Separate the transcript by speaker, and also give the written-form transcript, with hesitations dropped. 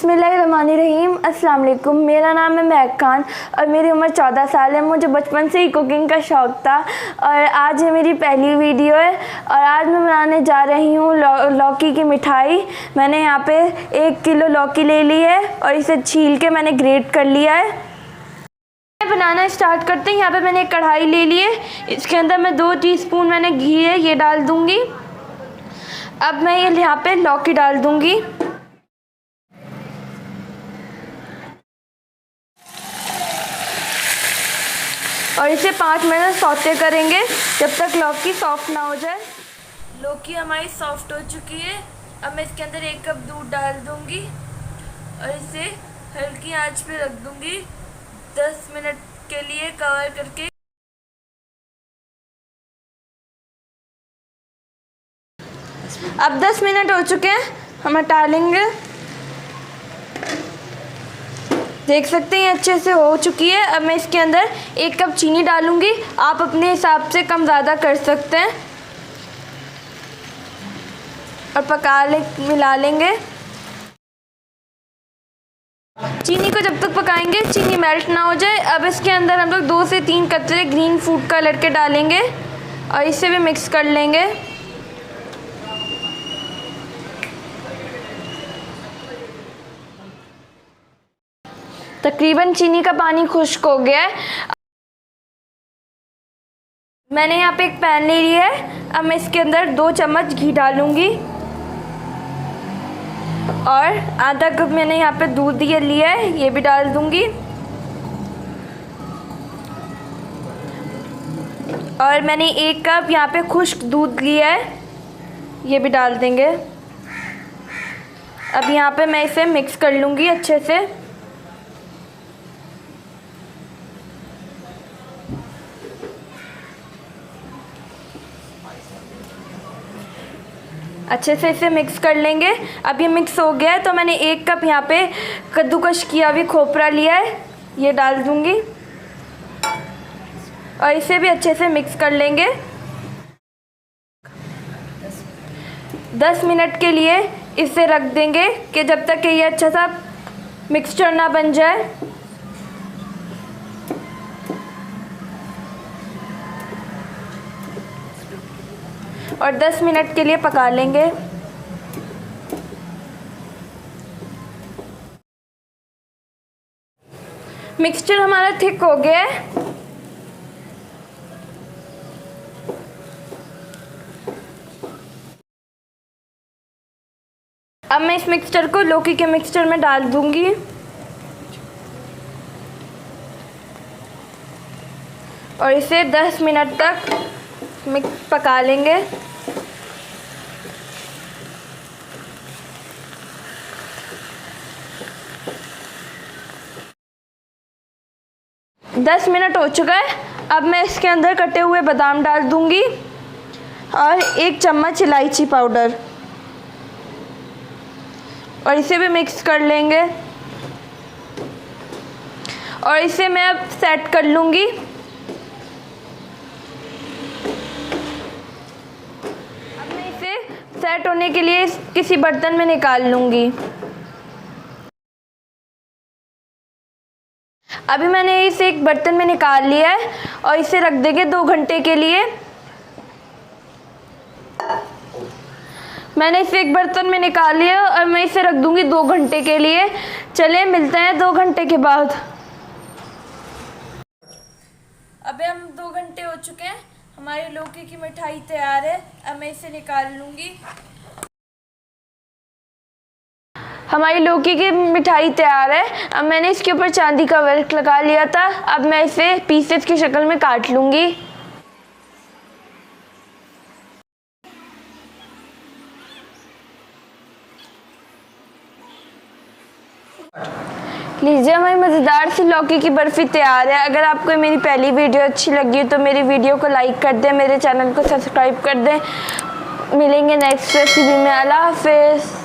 Speaker 1: बिस्मिल्लाहिर्रहमानिर्रहीम। अस्सलाम वालेकुम। मेरा नाम है महक खान और मेरी उम्र 14 साल है। मुझे बचपन से ही कुकिंग का शौक़ था और आज ये मेरी पहली वीडियो है और आज मैं बनाने जा रही हूँ लौकी की मिठाई। मैंने यहाँ पे 1 किलो लौकी ले ली है और इसे छील के मैंने ग्रेट कर लिया है। बनाना स्टार्ट करते हैं। यहाँ पे मैंने एक कढ़ाई ले ली है, इसके अंदर मैं 2 टीस्पून मैंने घी है ये डाल दूँगी। अब मैं ये यहाँ पे लौकी डाल दूँगी और इसे 5 मिनट सौते करेंगे जब तक लौकी सॉफ्ट ना हो जाए। लौकी हमारी सॉफ्ट हो चुकी है। अब मैं इसके अंदर 1 कप दूध डाल दूँगी और इसे हल्की आंच पे रख दूँगी 10 मिनट के लिए कवर करके। अब 10 मिनट हो चुके हैं, हम हटा लेंगे। देख सकते हैं अच्छे से हो चुकी है। अब मैं इसके अंदर 1 कप चीनी डालूंगी, आप अपने हिसाब से कम ज़्यादा कर सकते हैं और मिला लेंगे। चीनी को जब तक पकाएंगे चीनी मेल्ट ना हो जाए। अब इसके अंदर हम लोग 2 से 3 कतरे ग्रीन फूड कलर के डालेंगे और इसे भी मिक्स कर लेंगे। तकरीबन चीनी का पानी खुश्क हो गया है। मैंने यहाँ पे एक पैन ले लिया है। अब मैं इसके अंदर 2 चम्मच घी डालूंगी और आधा कप मैंने यहाँ पे दूध ये लिया है, ये भी डाल दूंगी और मैंने 1 कप यहाँ पे खुश्क दूध लिया है, ये भी डाल देंगे। अब यहाँ पे मैं इसे मिक्स कर लूँगी अच्छे से। अच्छे से इसे मिक्स कर लेंगे। अब ये मिक्स हो गया है तो मैंने 1 कप यहाँ पे कद्दूकश किया हुआ खोपरा लिया है, ये डाल दूँगी और इसे भी अच्छे से मिक्स कर लेंगे। 10 मिनट के लिए इसे रख देंगे कि जब तक कि ये अच्छा सा मिक्सचर ना बन जाए। और 10 मिनट के लिए पका लेंगे। मिक्सचर हमारा थिक हो गया है। अब मैं इस मिक्सचर को लौकी के मिक्सचर में डाल दूंगी और इसे 10 मिनट तक पका लेंगे। दस मिनट हो चुका है। अब मैं इसके अंदर कटे हुए बादाम डाल दूंगी और 1 चम्मच इलायची पाउडर और इसे भी मिक्स कर लेंगे और इसे मैं अब सेट कर लूँगी। अब मैं इसे सेट होने के लिए किसी बर्तन में निकाल लूँगी। अभी मैंने इसे एक बर्तन में निकाल लिया है और इसे रख देंगे 2 घंटे के लिए। मैंने इसे एक बर्तन में निकाल लिया और मैं इसे रख दूंगी 2 घंटे के लिए। चलिए मिलते हैं 2 घंटे के बाद। अभी हम 2 घंटे हो चुके हैं, हमारी लौकी की मिठाई तैयार है। अब मैं इसे निकाल लूँगी। हमारी लौकी की मिठाई तैयार है। अब मैंने इसके ऊपर चांदी का वर्क लगा लिया था। अब मैं इसे पीसेस की शक्ल में काट लूँगी। लीजिए, हमारी मज़ेदार सी लौकी की बर्फ़ी तैयार है। अगर आपको मेरी पहली वीडियो अच्छी लगी तो मेरी वीडियो को लाइक कर दें, मेरे चैनल को सब्सक्राइब कर दें। मिलेंगे नेक्स्ट रेसिपी में। अल्लाह हाफ़िज़।